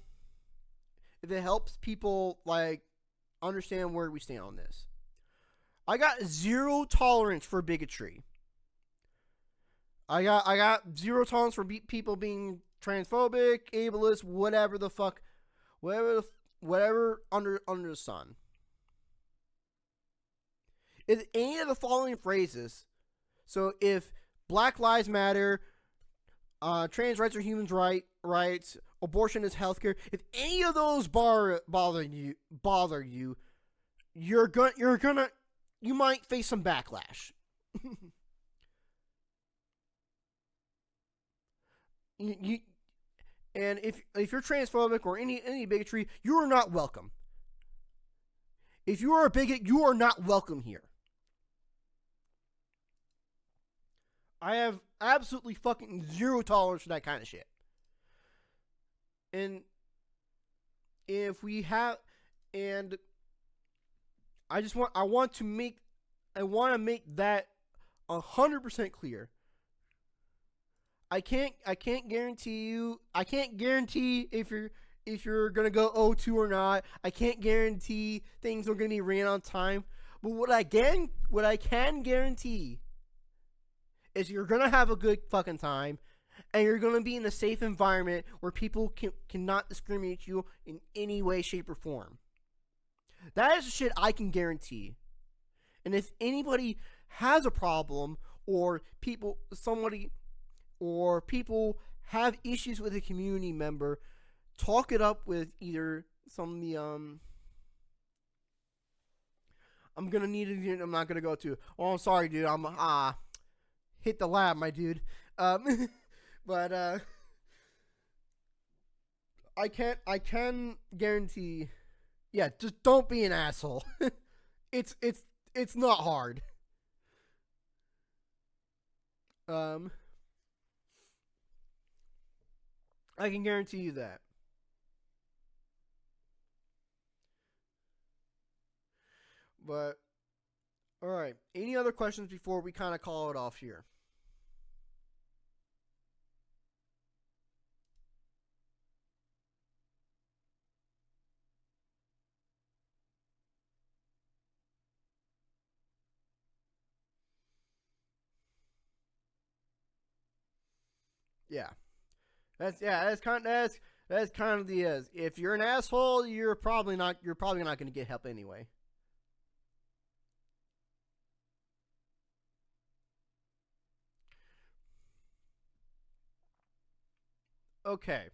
like understand where we stand on this. I got zero tolerance for bigotry. I got zero tolerance for people being transphobic, ableist, whatever the fuck, whatever under the sun. If any of the following phrases, so if Black Lives Matter, trans rights are human rights, abortion is healthcare, if any of those bother you, you might face some backlash. And if you're transphobic or any bigotry, you are not welcome. If you are a bigot, you are not welcome here. I have absolutely fucking zero tolerance for that kind of shit. And if we have, and I want to make that 100% clear. I can't guarantee if you're gonna go 0-2 or not. I can't guarantee things are gonna be ran on time. But what I can guarantee is you're gonna have a good fucking time, and you're gonna be in a safe environment where people cannot discriminate you in any way, shape, or form. That is the shit I can guarantee. And if anybody has a problem, or people have issues with a community member, talk it up with either some of the I'm gonna need it. I'm not gonna go to. Oh, I'm sorry, dude. I'm hit the lab, my dude. But I can guarantee. Yeah, just don't be an asshole. It's not hard. I can guarantee you that. But all right, any other questions before we kind of call it off here? Yeah. That's kind of the if you're an asshole, you're probably not going to get help anyway. Okay.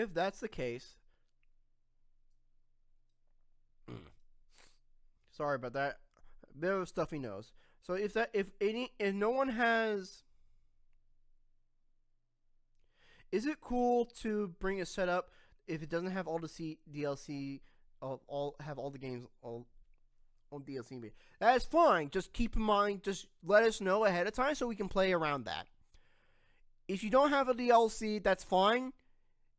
if that's the case, sorry about that. A bit of a stuffy nose. So if no one has, is it cool to bring a setup if it doesn't have all the DLC, all have all the games all on DLC? That is fine. Just keep in mind, just let us know ahead of time so we can play around that. If you don't have a DLC, that's fine.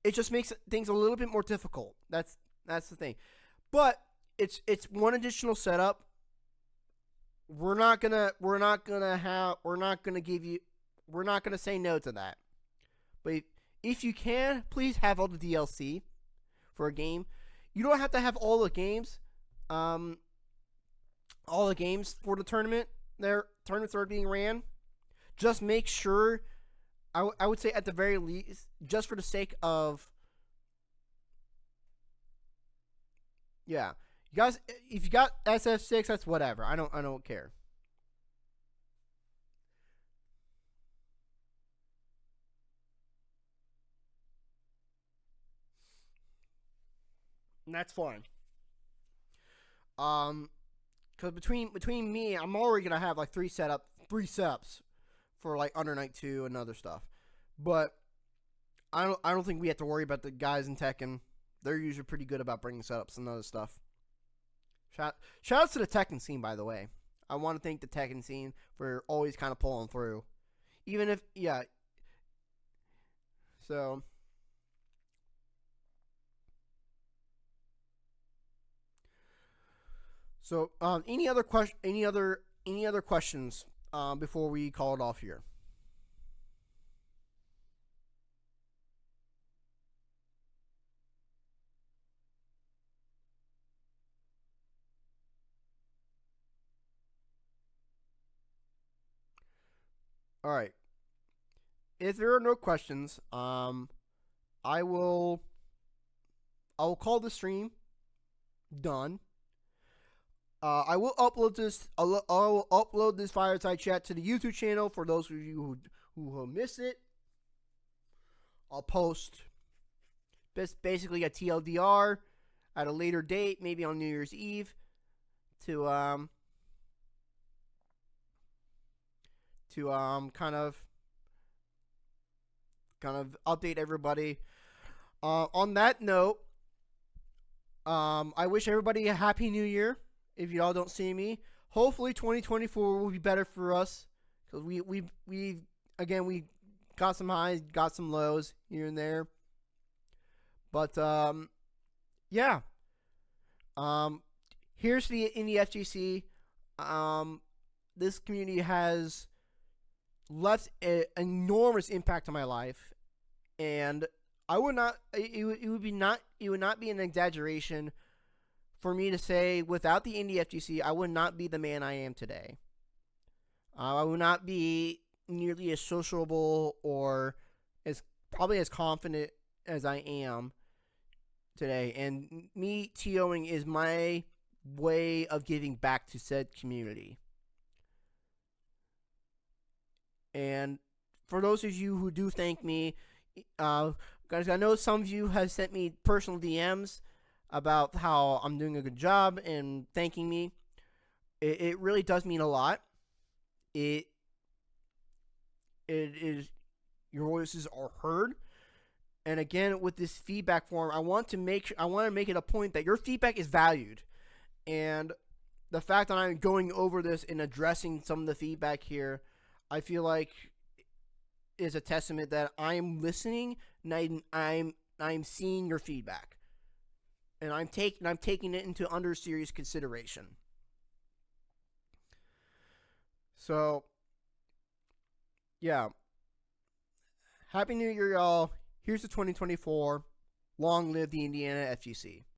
It just makes things a little bit more difficult. That's the thing. But it's one additional setup. We're not gonna say no to that. But if you can, please have all the DLC for a game. You don't have to have all the games. All the games for the tournament. Their tournaments are being ran. Just make sure. I would say at the very least, just for the sake of, yeah, you guys, if you got SF6, that's whatever. I don't care. And that's fine. Because between me, I'm already gonna have like three setups for like Under Night 2 and other stuff. But I don't think we have to worry about the guys in Tekken. They're usually pretty good about bringing setups and other stuff. Shout outs to the Tekken scene, by the way. I want to thank the Tekken scene for always kind of pulling through. Even if, yeah. So any other questions before we call it off here? All right. If there are no questions, I will call the stream done. I will upload this. I will upload this Fireside chat to the YouTube channel for those of you who miss it. I'll post basically a TLDR at a later date, maybe on New Year's Eve, to kind of update everybody. On that note, I wish everybody a happy New Year. If y'all don't see me, hopefully 2024 will be better for us, because we got some highs, got some lows here and there. But yeah. Here's in the FGC. This community has left an enormous impact on my life, and I would not. It would not be an exaggeration for me to say, without the Indie FGC, I would not be the man I am today. I would not be nearly as sociable or probably as confident as I am today. And me TOing is my way of giving back to said community. And for those of you who do thank me, guys, I know some of you have sent me personal DMs about how I'm doing a good job and thanking me. It really does mean a lot. It is, your voices are heard. And again, with this feedback form, I want to make it a point that your feedback is valued. And the fact that I'm going over this and addressing some of the feedback here, I feel like is a testament that I'm listening and I'm seeing your feedback. And I'm taking it into under serious consideration. So, yeah. Happy New Year, y'all. Here's the 2024. Long live the Indiana FGC.